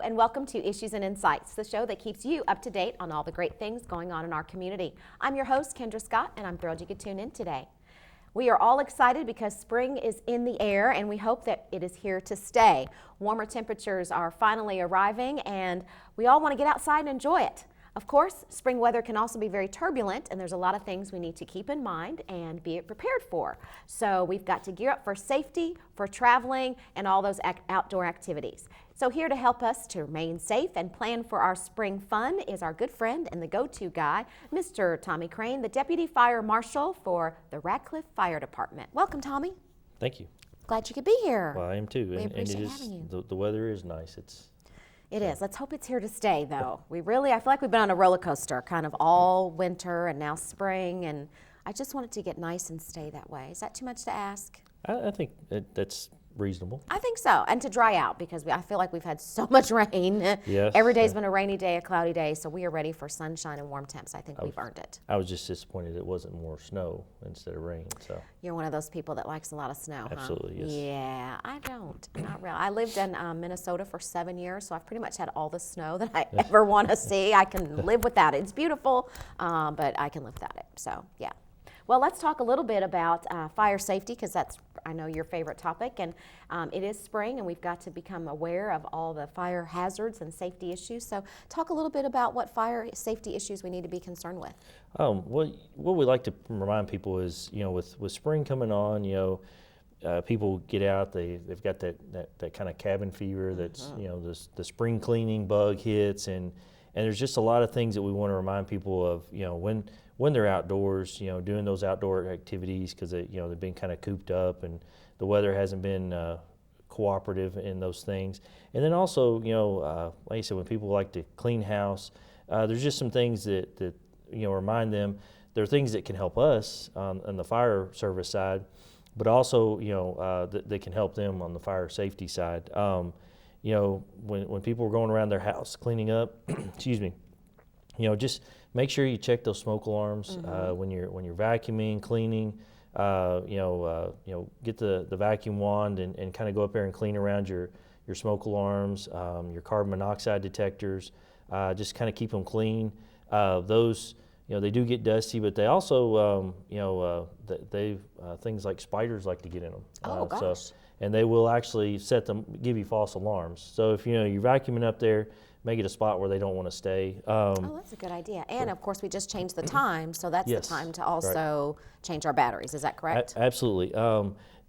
and welcome to Issues and Insights, the show that keeps you up to date on all the great things going on in our community. I'm your host, Kendra Scott, and I'm thrilled you could tune in today. We are all excited because spring is in the air, and we hope that it is here to stay. Warmer temperatures are finally arriving, and we all want to get outside and enjoy it. Of course, spring weather can also be very turbulent, and there's a lot of things we need to keep in mind and be prepared for. So we've got to gear up for safety, for traveling, and all those outdoor activities. So here to help us to remain safe and plan for our spring fun is our good friend and the go-to guy, Mr. Tommy Crane, the Deputy Fire Marshal for the Radcliffe Fire Department. Welcome, Tommy. Thank you. Glad you could be here. Well, I am too. We appreciate having you. The weather is nice. It is. Let's hope it's here to stay, though. I feel like we've been on a roller coaster kind of all winter and now spring, and I just want it to get nice and stay that way. Is that too much to ask? I think that's reasonable. I think so, and to dry out because I feel like we've had so much rain. Yes. Every day's been a rainy day, a cloudy day, so we are ready for sunshine and warm temps. I think we've earned it. I was just disappointed it wasn't more snow instead of rain. So you're one of those people that likes a lot of snow, huh? Absolutely, yes. Yeah, I don't. Not really. I lived in Minnesota for 7 years, so I've pretty much had all the snow that I ever want to see. I can live without it. It's beautiful, but I can live without it. So yeah. Well, let's talk a little bit about fire safety because that's, I know, your favorite topic. And it is spring, and we've got to become aware of all the fire hazards and safety issues. So talk a little bit about what fire safety issues we need to be concerned with. What we like to remind people is, with spring coming on, people get out, they've got that kind of cabin fever that's, the spring cleaning bug hits, and there's just a lot of things that we want to remind people of, when they're outdoors, doing those outdoor activities because they've been kind of cooped up and the weather hasn't been cooperative in those things. And then also, like I said, when people like to clean house, there's just some things that remind them. There are things that can help us on the fire service side, but also, that can help them on the fire safety side. When people are going around their house cleaning up, excuse me, just make sure you check those smoke alarms when you're vacuuming, cleaning. Get the vacuum wand and kind of go up there and clean around your smoke alarms, your carbon monoxide detectors. Just kind of keep them clean. Those, they do get dusty, but they also, things like spiders like to get in them. Oh gosh. And they will actually give you false alarms. So if you're vacuuming up there, make it a spot where they don't want to stay. That's a good idea. And of course, we just changed the time, so that's yes, the time to also change our batteries. Is that correct? Absolutely.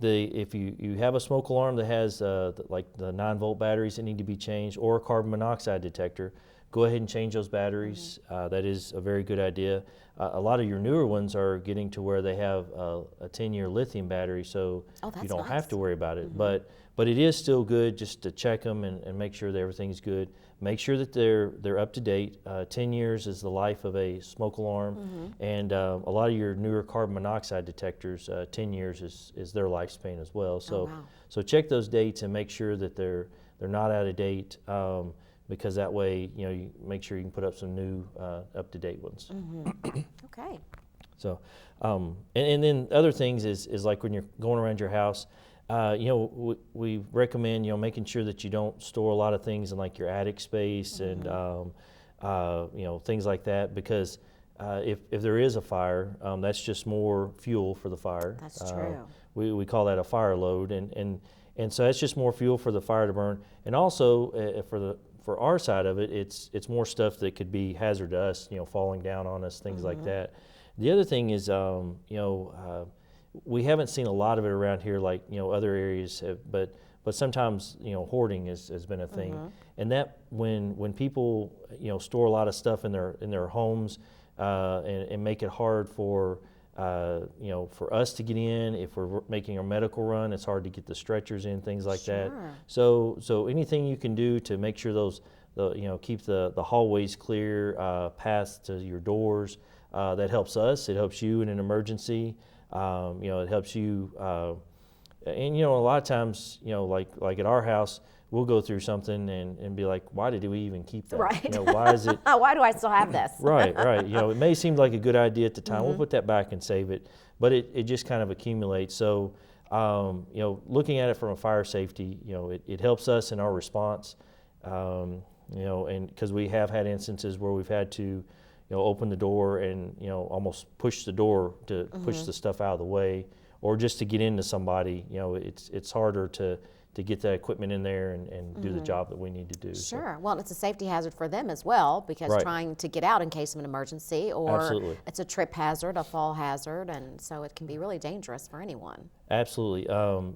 If you have a smoke alarm that has the 9-volt batteries that need to be changed, or a carbon monoxide detector, go ahead and change those batteries. That is a very good idea. A lot of your newer ones are getting to where they have a 10-year lithium battery, so you don't have to worry about it. But it is still good just to check them and make sure that everything's good. Make sure that they're up to date. 10 years is the life of a smoke alarm, and a lot of your newer carbon monoxide detectors, 10 years is their lifespan as well. So so check those dates and make sure that they're not out of date. Because that way, you make sure you can put up some new, up-to-date ones. Okay. So, and then other things is like when you're going around your house, we recommend, making sure that you don't store a lot of things in like your attic space and, things like that, because if there is a fire, that's just more fuel for the fire. That's true. We call that a fire load, and so that's just more fuel for the fire to burn. And also for our side of it, it's more stuff that could be hazard to us, falling down on us, things like that. The other thing is, we haven't seen a lot of it around here like, other areas have, but sometimes, hoarding has been a thing. And that when people, store a lot of stuff in their homes, and make it hard for us to get in. If we're making a medical run, it's hard to get the stretchers in, things like that. So anything you can do to make sure keep the hallways clear, paths to your doors, that helps us. It helps you in an emergency. It helps you, and a lot of times, like at our house, we'll go through something and be like, why did we even keep that? Right. Why is it? Why do I still have this? Right. It may seem like a good idea at the time. We'll put that back and save it, but it just kind of accumulates. So, looking at it from a fire safety, it helps us in our response. You know, and because we have had instances where we've had to, you know, open the door and, you know, almost push the door to push the stuff out of the way, or just to get into somebody. You know, it's harder to get that equipment in there and do the job that we need to do. Sure. Well, it's a safety hazard for them as well, because Right. trying to get out in case of an emergency, or Absolutely. it's a trip hazard, a fall hazard, and so it can be really dangerous for anyone. Absolutely.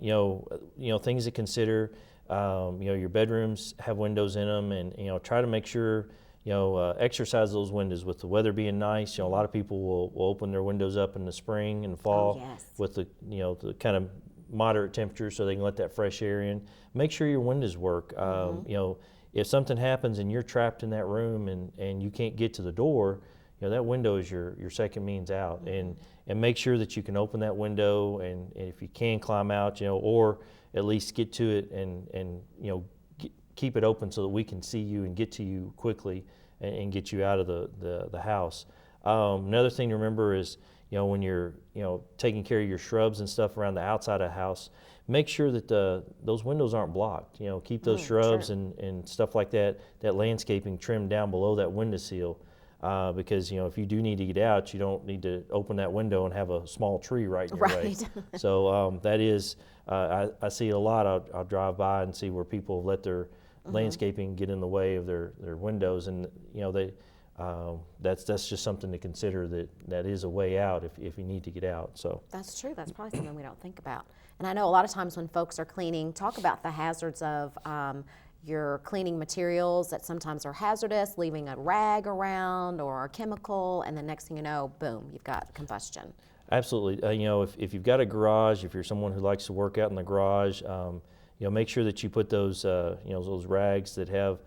You know, things to consider. You know, your bedrooms have windows in them, and, you know, try to make sure, you know, exercise those windows. With the weather being nice, you know, a lot of people will open their windows up in the spring and fall yes. with the, you know, the kind of moderate temperature, so they can let that fresh air in. Make sure your windows work. You know, if something happens and you're trapped in that room and you can't get to the door, you know, that window is your second means out. And make sure that you can open that window, and if you can climb out, you know, or at least get to it and you know, keep it open so that we can see you and get to you quickly and get you out of the house. Another thing to remember is, you know, when you're, you know, taking care of your shrubs and stuff around the outside of the house, make sure that those windows aren't blocked. You know, keep those shrubs sure. and stuff like that landscaping trimmed down below that windowsill. Because, you know, if you do need to get out, you don't need to open that window and have a small tree right in your way. So that is, I see it a lot. I'll drive by and see where people let their landscaping get in the way of their windows, and, you know, that's just something to consider, that is a way out if you need to get out. So That's true. That's probably something we don't think about. And I know a lot of times when folks are cleaning, talk about the hazards of your cleaning materials that sometimes are hazardous, leaving a rag around or a chemical, and the next thing you know, boom, you've got combustion. absolutely. You know, if you've got a garage, if you're someone who likes to work out in the garage, you know, make sure that you put those, you know, those rags that have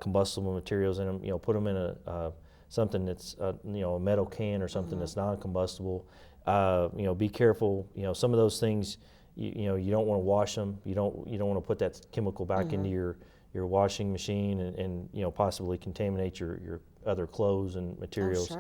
combustible materials in them. You know, put them in a something that's, you know, a metal can or something that's non-combustible. You know, be careful. You know, some of those things, you know, you don't want to wash them. You don't want to put that chemical back into your washing machine and you know, possibly contaminate your other clothes and materials. Oh,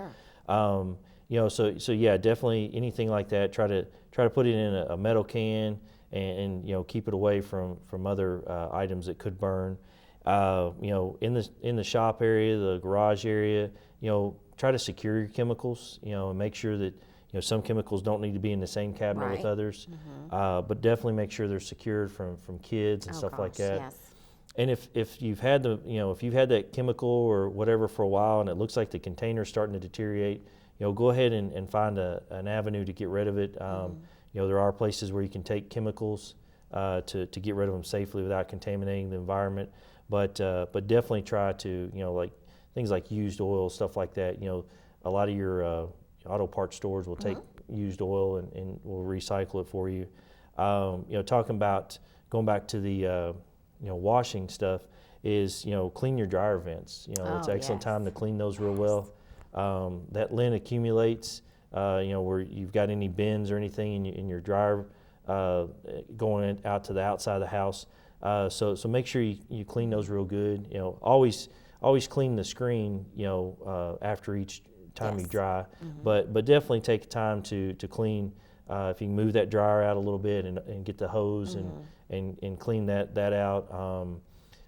sure. You know, so yeah, definitely anything like that. Try to put it in a metal can and you know, keep it away from other items that could burn. You know, in the shop area, the garage area, you know, try to secure your chemicals. You know, and make sure that, you know, some chemicals don't need to be in the same cabinet with Right. others, but definitely make sure they're secured from kids and Oh, stuff like gosh, that. yes. And if you've had if you've had that chemical or whatever for a while and it looks like the container's starting to deteriorate, you know, go ahead and find an avenue to get rid of it. You know, there are places where you can take chemicals to get rid of them safely without contaminating the environment. But definitely try to, you know, like things like used oil, stuff like that. You know, a lot of your auto parts stores will take used oil and will recycle it for you. You know, talking about going back to the you know, washing stuff is, you know, clean your dryer vents. You know, it's Oh, excellent yes. time to clean those real well. That lint accumulates, you know, where you've got any bins or anything in your dryer going out to the outside of the house. So make sure you clean those real good. You know, always clean the screen, you know, after each time you Yes. dry. But definitely take time to clean. If you can move that dryer out a little bit and get the hose and clean that out.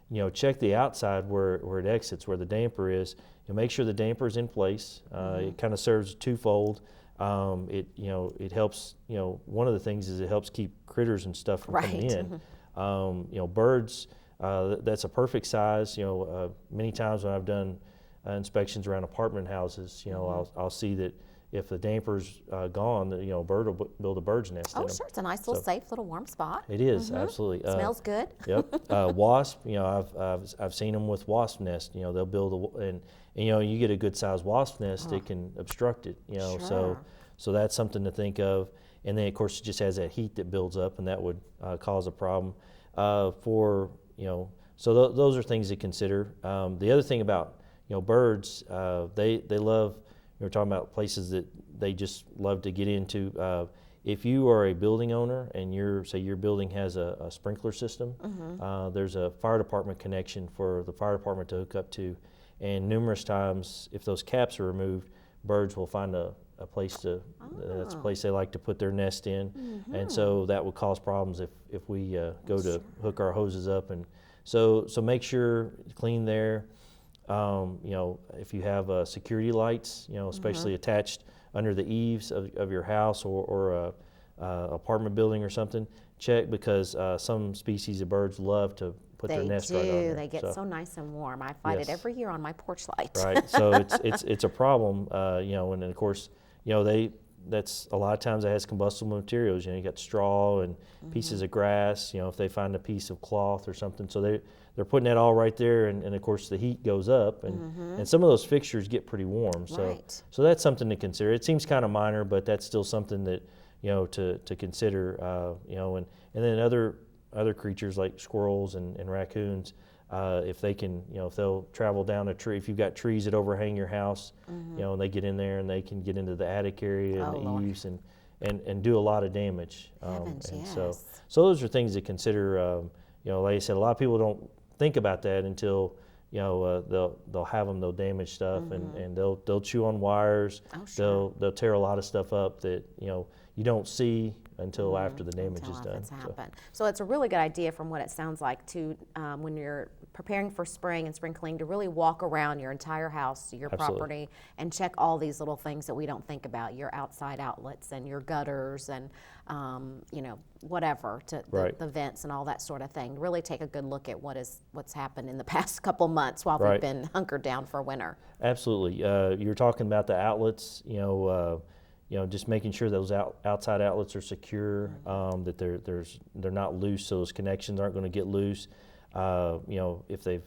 You know, check the outside where it exits, where the damper is. You know, make sure the damper is in place. It kind of serves twofold. It, you know, it helps. You know, one of the things is it helps keep critters and stuff from coming Right. in. You know, birds. That's a perfect size. You know, many times when I've done inspections around apartment houses, you know, I'll see that if the damper's gone, you know, a bird will build a bird's nest in Oh, them. sure. It's a nice little safe little warm spot. It is, absolutely. Smells good. Yep. Wasp, you know, I've seen them with wasp nest. You know, they'll build and you know, you get a good sized wasp nest, it can obstruct it. You know, Sure. so that's something to think of. And then of course it just has that heat that builds up, and that would cause a problem. For you know, so those are things to consider. The other thing about, you know, birds, they love. We're talking about places that they just love to get into. If you are a building owner and say your building has a sprinkler system, there's a fire department connection for the fire department to hook up to. And numerous times, if those caps are removed, birds will find a place to, that's a place they like to put their nest in. And so that would cause problems if we go to hook our hoses up and So make sure clean there. You know, if you have security lights, you know, especially attached under the eaves of your house or apartment building or something, check, because some species of birds love to put their nest right on there. They get so nice and warm. I fight it every year on my porch light. Right. So it's a problem. You know, and then of course, you know, that's a lot of times it has combustible materials. You know, you got straw and pieces of grass. You know, if they find a piece of cloth or something, so they're putting that all right there, and of course the heat goes up, and some of those fixtures get pretty warm. So so that's something to consider. It seems kind of minor, but that's still something that, you know, to consider. You know, and then other creatures like squirrels and raccoons. If they can, you know, if they'll travel down a tree, if you've got trees that overhang your house, you know, and they get in there and they can get into the attic area and the eaves and do a lot of damage. So those are things to consider. You know, like I said, a lot of people don't think about that until, you know, they'll damage stuff and they'll chew on wires. They'll tear a lot of stuff up that, you know, you don't see until after the damage is done. So it's a really good idea, from what it sounds like, to when you're preparing for spring and spring cleaning, to really walk around your entire house, your property, and check all these little things that we don't think about, your outside outlets and your gutters and you know, whatever, the vents and all that sort of thing. Really take a good look at what's happened in the past couple months while we've been hunkered down for winter. Absolutely. You're talking about the outlets, you know, just making sure those outside outlets are secure, that they're not loose, so those connections aren't going to get loose. You know, if they've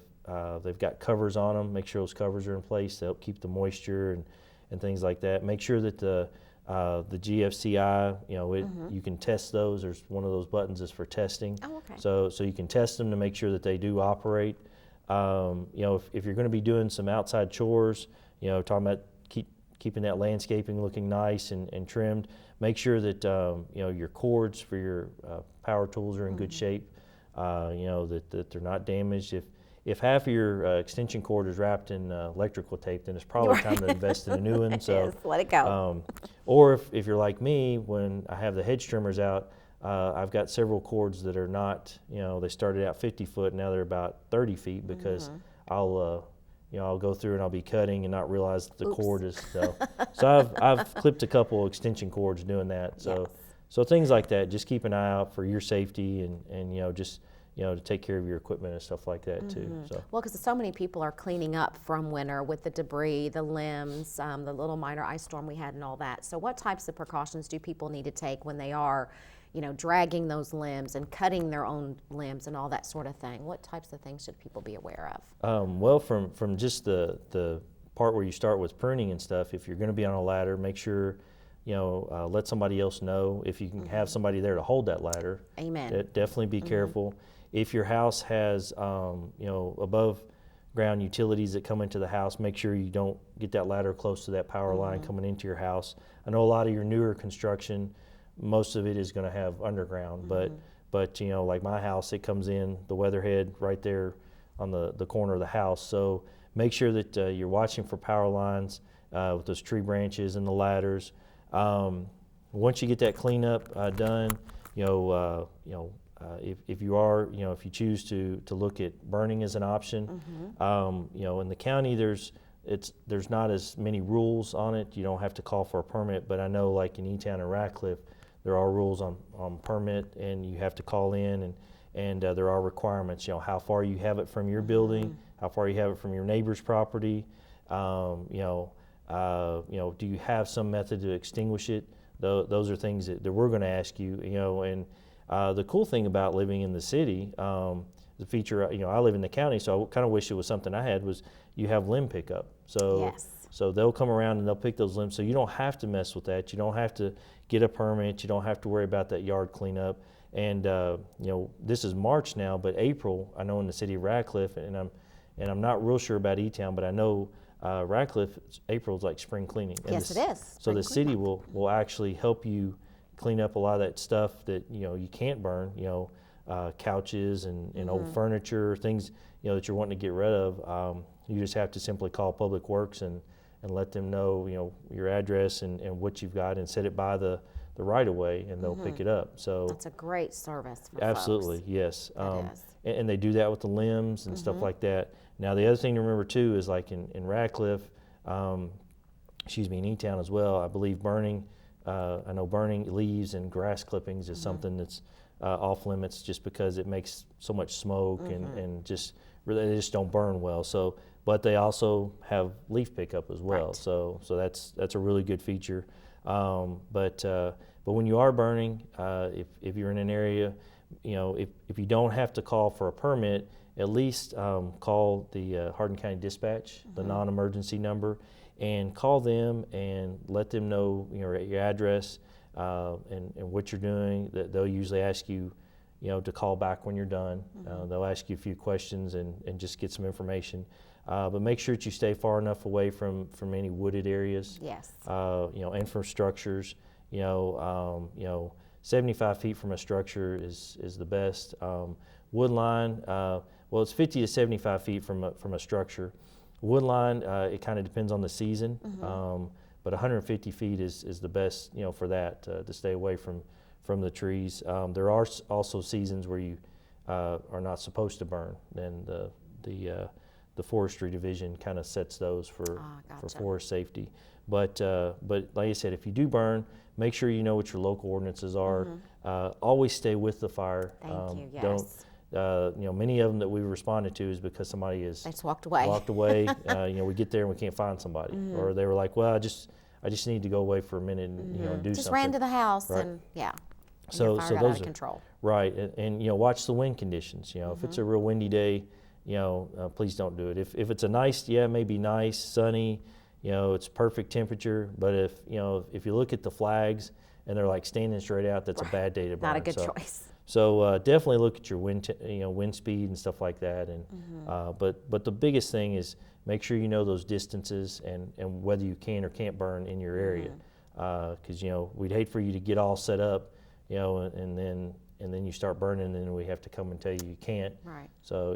got covers on them, make sure those covers are in place to help keep the moisture and things like that. Make sure that the GFCI, you know, you can test those. There's one of those buttons is for testing. Oh, okay. So you can test them to make sure that they do operate. You know, if you're going to be doing some outside chores, you know, talking about keeping that landscaping looking nice and trimmed, make sure that you know, your cords for your power tools are in good shape. You know, that they're not damaged. If half of your extension cord is wrapped in electrical tape, then it's probably time to invest in a new one. So let it go. Or if you're like me, when I have the hedge trimmers out, I've got several cords that are not, you know, they started out 50 foot, now they're about 30 feet because you know, I'll go through and I'll be cutting and not realize that the cord is so I've clipped a couple extension cords doing that. So things like that, just keep an eye out for your safety and you know, just, you know, to take care of your equipment and stuff like that too. So. Well, because so many people are cleaning up from winter with the debris, the limbs, the little minor ice storm we had and all that. So what types of precautions do people need to take when they are, you know, dragging those limbs and cutting their own limbs and all that sort of thing? What types of things should people be aware of? Well, from just the part where you start with pruning and stuff, if you're going to be on a ladder, make sure, you know, let somebody else know. If you can have somebody there to hold that ladder, definitely be careful. If your house has, you know, above ground utilities that come into the house, make sure you don't get that ladder close to that power line coming into your house. I know a lot of your newer construction, most of it is going to have underground, but you know, like my house, it comes in the weatherhead right there on the corner of the house. So make sure that you're watching for power lines with those tree branches and the ladders. Once you get that cleanup done, you know, if you are, you know, if you choose to look at burning as an option, you know, in the county there's not as many rules on it. You don't have to call for a permit, but I know like in E-Town and Ratcliffe, there are rules on permit, and you have to call in, and there are requirements. You know, how far you have it from your building, how far you have it from your neighbor's property. You know, do you have some method to extinguish it? Those are things that we're going to ask you. You know, and the cool thing about living in the city, the feature, you know, I live in the county, so I kind of wish it was something I had, was you have limb pickup. So. So they'll come around and they'll pick those limbs. So you don't have to mess with that. You don't have to get a permit. You don't have to worry about that yard cleanup. And you know, this is March now, but April, I know in the city of Ratcliffe, and I'm not real sure about E-Town, but I know Ratcliffe, April's like spring cleaning. And yes, it is. So the city will actually help you clean up a lot of that stuff that, you know, you can't burn. You know, couches and old furniture, things, you know, that you're wanting to get rid of. You just have to simply call Public Works and and let them know, your address and what you've got, and set it by the right of way, and they'll pick it up. So That's a great service for absolutely, folks. yes. That is. And they do that with the limbs and stuff like that. Now, the other thing to remember too is like in Radcliffe, in E-Town as well, I believe burning leaves and grass clippings is something that's off limits, just because it makes so much smoke and just really, they just don't burn well. So, but they also have leaf pickup as well. Right. So that's a really good feature. But when you are burning, if you're in an area, if you don't have to call for a permit, at least call the Hardin County Dispatch, the non-emergency number, and call them and let them know your address and what you're doing. That they'll usually ask you, to call back when you're done. They'll ask you a few questions and just get some information. But make sure that you stay far enough away from any wooded areas. Yes. And from structures. 75 feet from a structure is the best. Wood line, well, it's 50 to 75 feet from a structure. Wood line, it kind of depends on the season, but 150 feet is the best, for that, to stay away from the trees. There are also seasons where you are not supposed to burn, and the forestry division kind of sets those for forest safety. But like I said, if you do burn, make sure you know what your local ordinances are. Always stay with the fire. Thank you. Yes. Don't, many of them that we've responded to is because somebody has They just walked away. We get there and we can't find somebody, or they were like, well, I just need to go away for a minute and do just something. ran to the house Right. and yeah. So your fire got those out of are control. right, and watch the wind conditions. If it's a real windy day, please don't do it. If it's a nice, it may be nice, sunny, it's perfect temperature. But if you look at the flags and they're like standing straight out, that's a bad day to burn. Not a good choice. So definitely look at your wind speed and stuff like that. And but the biggest thing is make sure you know those distances and whether you can or can't burn in your area. Because we'd hate for you to get all set up, and then you start burning, and then we have to come and tell you can't. Right. So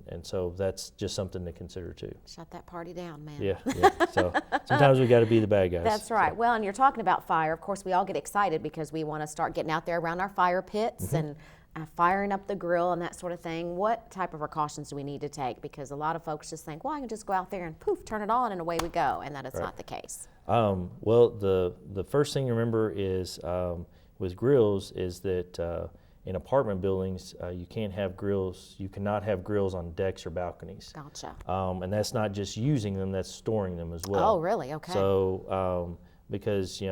and so that's just something to consider too. Shut that party down, man. Yeah. So sometimes we got to be the bad guys. That's right. So. Well, and you're talking about fire. Of course, we all get excited because we want to start getting out there around our fire pits and firing up the grill and that sort of thing. What type of precautions do we need to take? Because a lot of folks just think, well, I can just go out there and poof, turn it on and away we go, and that is not the case. Well, the first thing to remember is with grills is that in apartment buildings you can't have grills. You cannot have grills on decks or balconies. Gotcha. And that's not just using them; that's storing them as well. Oh, really? Okay. So because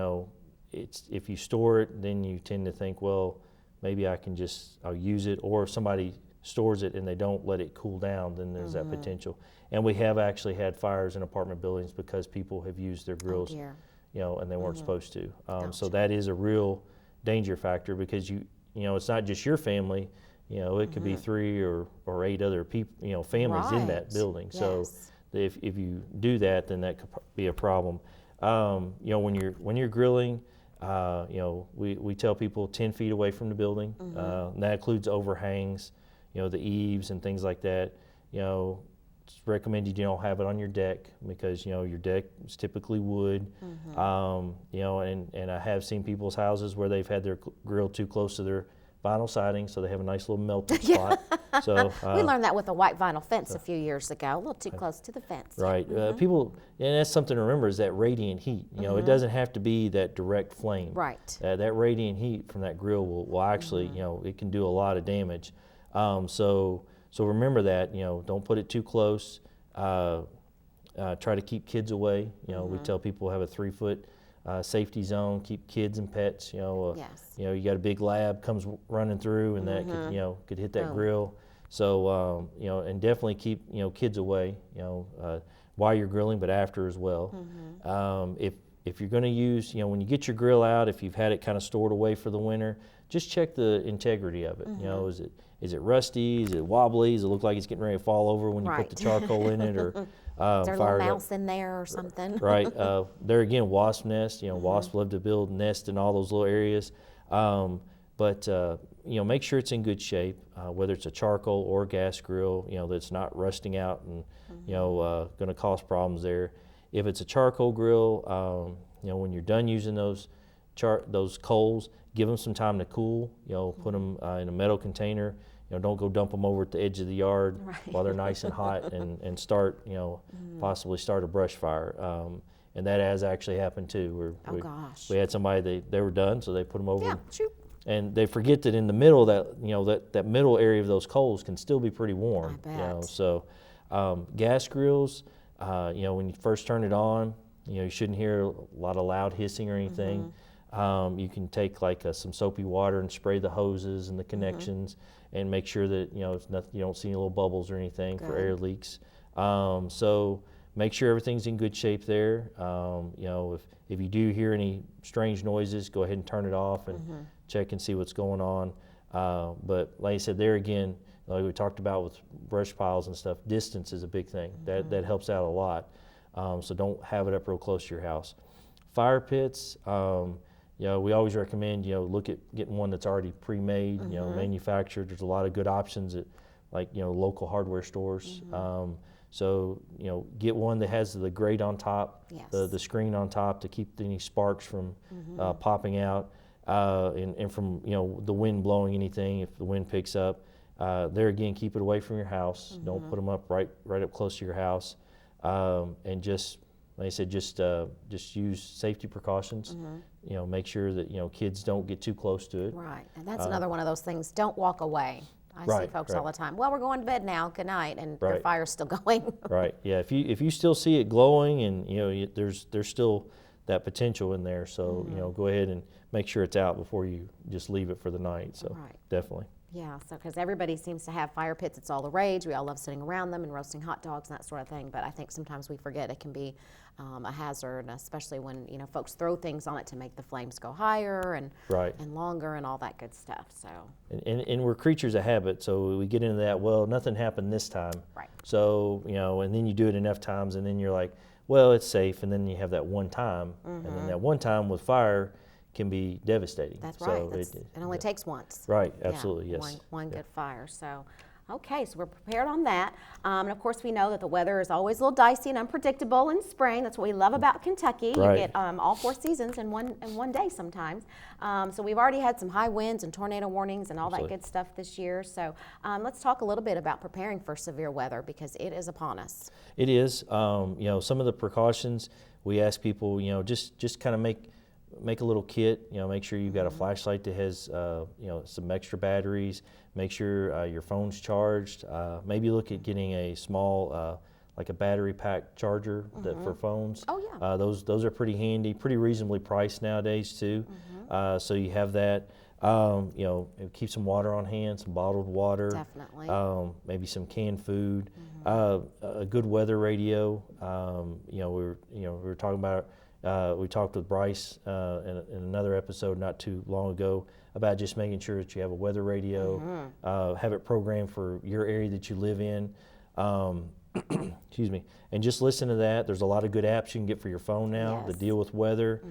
if you store it, then you tend to think, well, maybe I'll use it, or if somebody stores it and they don't let it cool down, then there's that potential. And we have actually had fires in apartment buildings because people have used their grills, and they weren't supposed to. So that is a real danger factor, because it's not just your family. It could be 3 or 8 other people, families in that building. Yes. So if you do that, then that could be a problem. When you're grilling, we tell people 10 feet away from the building. And that includes overhangs, the eaves and things like that. It's recommended you don't have it on your deck, because your deck is typically wood. And I have seen people's houses where they've had their grill too close to their vinyl siding, so they have a nice little melting spot. So we learned that with a white vinyl fence a few years ago, a little too close to the fence. Right. People, and that's something to remember, is that radiant heat. It doesn't have to be that direct flame. Right. That radiant heat from that grill will actually, it can do a lot of damage. So remember that, don't put it too close. Try to keep kids away. We tell people have a 3-foot safety zone, keep kids and pets. Yes. You got a big lab comes running through, and that could hit that grill. So and definitely keep kids away. While you're grilling, but after as well. If you're going to use, when you get your grill out, if you've had it kind of stored away for the winter, just check the integrity of it. Is it rusty? Is it wobbly? Does it look like it's getting ready to fall over when you put the charcoal in it, or is there a little mouse up? in there or something? Right. There again, wasp nest. Wasps love to build nests in all those little areas. But make sure it's in good shape, whether it's a charcoal or gas grill. That's not rusting out and going to cause problems there. if it's a charcoal grill, when you're done using those coals, give them some time to cool. Put them in a metal container. Don't go dump them over at the edge of the yard while they're nice and hot and start, possibly start a brush fire. And that has actually happened too. Gosh. We had somebody, they were done, so they put them over. Yeah, shoot. And they forget that in the middle, that middle area of those coals can still be pretty warm. I bet. So gas grills, when you first turn it on, you shouldn't hear a lot of loud hissing or anything. You can take like some soapy water and spray the hoses and the connections and make sure that it's nothing, you don't see any little bubbles or anything for air leaks. So make sure everything's in good shape there. If you do hear any strange noises, go ahead and turn it off and check and see what's going on. But like I said, there again, like we talked about with brush piles and stuff, distance is a big thing. That helps out a lot. So don't have it up real close to your house. Fire pits, we always recommend, look at getting one that's already pre-made, manufactured. There's a lot of good options at local hardware stores. So, get one that has the grate on top, the screen on top to keep any sparks from popping out and from, the wind blowing anything if the wind picks up. There again, keep it away from your house. Don't put them up right up close to your house. And just, like I said, just use safety precautions. Make sure that, kids don't get too close to it. Right, and that's another one of those things, don't walk away. I see folks all the time, well, we're going to bed now, good night, and their fire's still going. Right, yeah, if you still see it glowing and, there's still that potential in there, so, go ahead and make sure it's out before you just leave it for the night, so definitely. Yeah, so because everybody seems to have fire pits, it's all the rage. We all love sitting around them and roasting hot dogs and that sort of thing. But I think sometimes we forget it can be a hazard, especially when folks throw things on it to make the flames go higher and longer and all that good stuff. So and we're creatures of habit, so we get into that. Well, nothing happened this time, right? So and then you do it enough times, and then you're like, well, it's safe, and then you have that one time, and then that one time with fire can be devastating. That's right. So it only takes once. Right, absolutely, yes. One good fire. So, okay, so we're prepared on that. And of course, we know that the weather is always a little dicey and unpredictable in spring. That's what we love about Kentucky. You get all 4 seasons in one day sometimes. So we've already had some high winds and tornado warnings and all that good stuff this year. So let's talk a little bit about preparing for severe weather because it is upon us. It is. Some of the precautions we ask people, just kind of make a little kit, make sure you've got a flashlight that has, some extra batteries, make sure your phone's charged, maybe look at getting a small, like a battery pack charger for phones. Oh, yeah. Those are pretty handy, pretty reasonably priced nowadays too. So you have that, keep some water on hand, some bottled water. Definitely. Maybe some canned food, a good weather radio. We were talking about we talked with Bryce in another episode not too long ago about just making sure that you have a weather radio, have it programmed for your area that you live in. Excuse me, and just listen to that. There's a lot of good apps you can get for your phone now that deal with weather.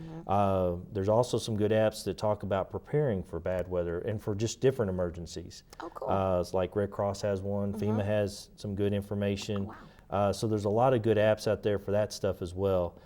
There's also some good apps that talk about preparing for bad weather and for just different emergencies. Oh, cool. It's like Red Cross has one, FEMA has some good information. Wow. So there's a lot of good apps out there for that stuff as well.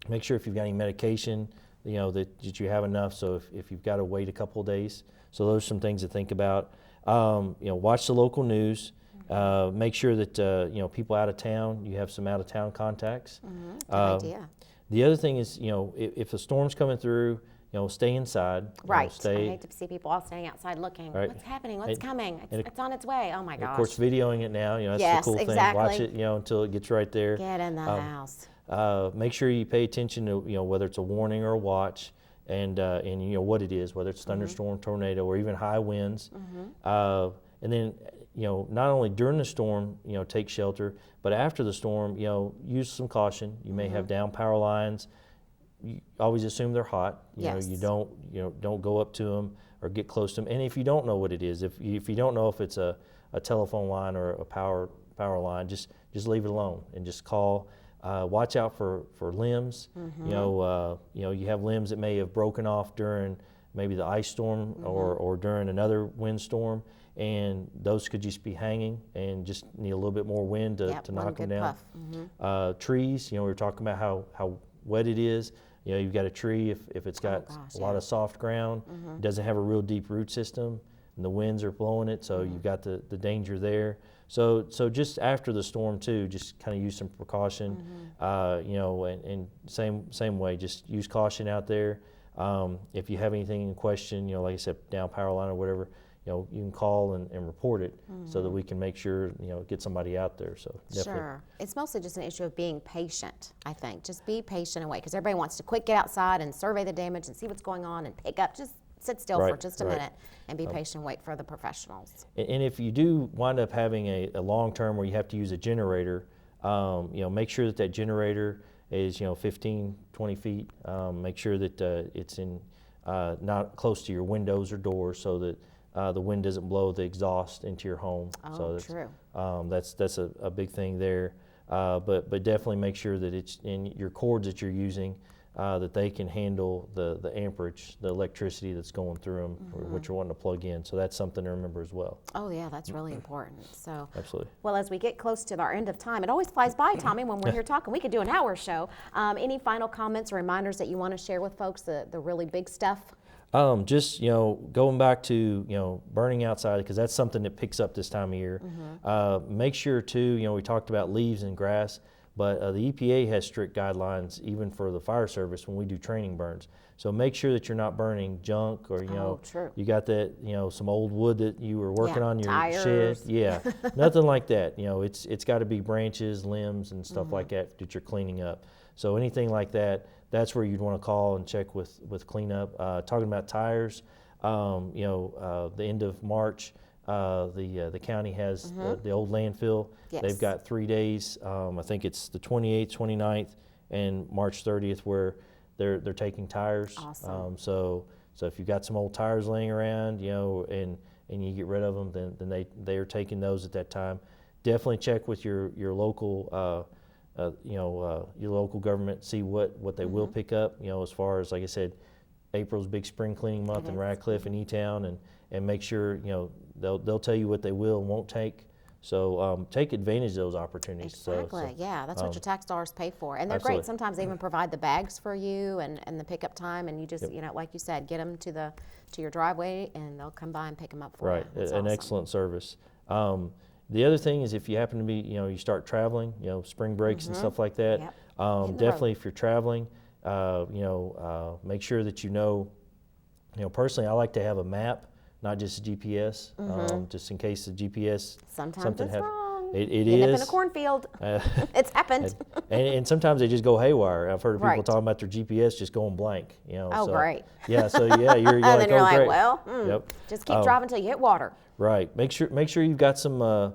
Make sure if you've got any medication, that you have enough. So if you've got to wait a couple of days, so those are some things to think about. Watch the local news. Make sure that people out of town, you have some out of town contacts. Good idea. The other thing is, if a storm's coming through, stay inside. Right. I hate to see people all standing outside looking. Right. What's happening? What's coming? It's on its way. Oh my gosh. Of course, videoing it now. That's the cool thing. Watch it, until it gets right there. Get in the house. Make sure you pay attention to whether it's a warning or a watch, and what it is, whether it's thunderstorm, tornado, or even high winds. And then not only during the storm, take shelter, but after the storm, use some caution. You may have down power lines. You always assume they're hot. You don't go up to them or get close to them. And if you don't know what it is, if you don't know if it's a telephone line or a power line, just leave it alone and just call. Watch out for limbs. You have limbs that may have broken off during maybe the ice storm or during another windstorm, and those could just be hanging and just need a little bit more wind to Yep, one knock them good down. puff. Trees, we were talking about how wet it is. You've got a tree, if it's got gosh, a lot of soft ground, it doesn't have a real deep root system, and the winds are blowing it, so you've got the danger there. So just after the storm too, just kind of use some precaution, and same way, just use caution out there. If you have anything in question, like I said, down power line or whatever, you can call and report it so that we can make sure, get somebody out there. So definitely. Sure. It's mostly just an issue of being patient, I think. Just be patient and wait, because everybody wants to quick get outside and survey the damage and see what's going on and pick up. Just sit still for just a minute and be patient and wait for the professionals. And if you do wind up having a long term where you have to use a generator, make sure that generator is 15, 20 feet. Make sure that it's in not close to your windows or doors, so that the wind doesn't blow the exhaust into your home. Oh, so that's, true. That's a big thing there. But definitely make sure that it's in your cords that you're using, that they can handle the amperage, the electricity that's going through them, or what you're wanting to plug in. So that's something to remember as well. Oh yeah, that's really important. So Absolutely. Well, as we get close to our end of time, it always flies by, Tommy, when we're here talking. We could do an hour show. Any final comments or reminders that you want to share with folks, the really big stuff? Just going back to burning outside, because that's something that picks up this time of year. Make sure too, we talked about leaves and grass, but the EPA has strict guidelines even for the fire service when we do training burns. So make sure that you're not burning junk, or true. you got that some old wood that you were working on your tires. shed. Yeah, nothing like that. It's got to be branches, limbs, and stuff like that you're cleaning up. So anything like that, that's where you'd want to call and check with cleanup. Talking about tires, the end of March, the county has the old landfill. Yes. They've got 3 days. I think it's the 28th, 29th, and March 30th where they're taking tires. Awesome. So if you've got some old tires laying around, and you get rid of them, then they are taking those at that time. Definitely check with your local. Your local government, see what they will pick up, as far as, like I said, April's big spring cleaning month in Radcliffe and E-Town, and make sure, they'll tell you what they will and won't take. So take advantage of those opportunities. Exactly, yeah, that's what your tax dollars pay for. And they're Absolutely. great. Sometimes they even provide the bags for you and the pickup time, and you just, like you said, get them to your driveway and they'll come by and pick them up for you. Right, That's an awesome. excellent service. The other thing is, if you happen to be, you start traveling, spring breaks and stuff like that, Yep. definitely if you're traveling, make sure that personally I like to have a map, not just a GPS, just in case the GPS Sometimes something it's wrong. It You end is. up in a cornfield. It's happened. and sometimes they just go haywire. I've heard of people Right. talking about their GPS just going blank. Oh, so, great. Yeah, so yeah, you're And like, then you're oh, like, great. well, Yep. just keep driving until you hit water. Right. Make sure you've got some,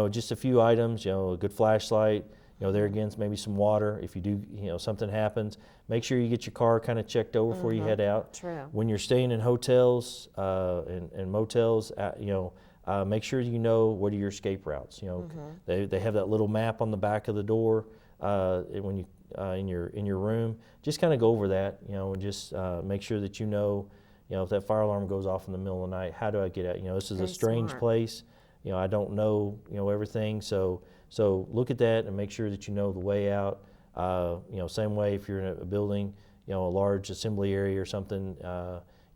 just a few items. A good flashlight. There again, maybe some water. If you do, something happens, make sure you get your car kind of checked over before you head out. True. When you're staying in hotels and motels, make sure what are your escape routes. They have that little map on the back of the door when you in your room. Just kind of go over that. And just make sure that if that fire alarm goes off in the middle of the night, how do I get out? This is Very a strange smart. place. I don't know, everything. So look at that and make sure that you know the way out. Same way if you're in a building, a large assembly area or something,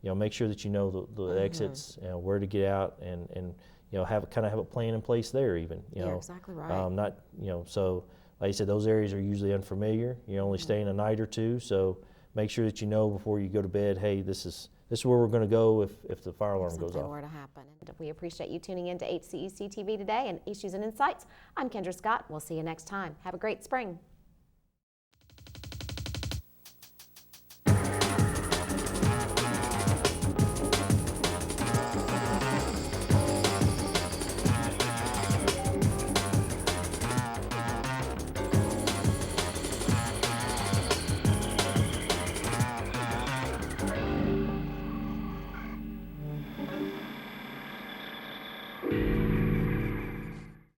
make sure that you know the exits, where to get out, and have a plan in place there even. You're exactly right. Not, so like I said, those areas are usually unfamiliar. You're only staying a night or two, so make sure that you know before you go to bed, hey, this is where we're going to go if the fire alarm goes Something off. were to happen. And we appreciate you tuning in to HCEC-TV today and Issues and Insights. I'm Kendra Scott. We'll see you next time. Have a great spring.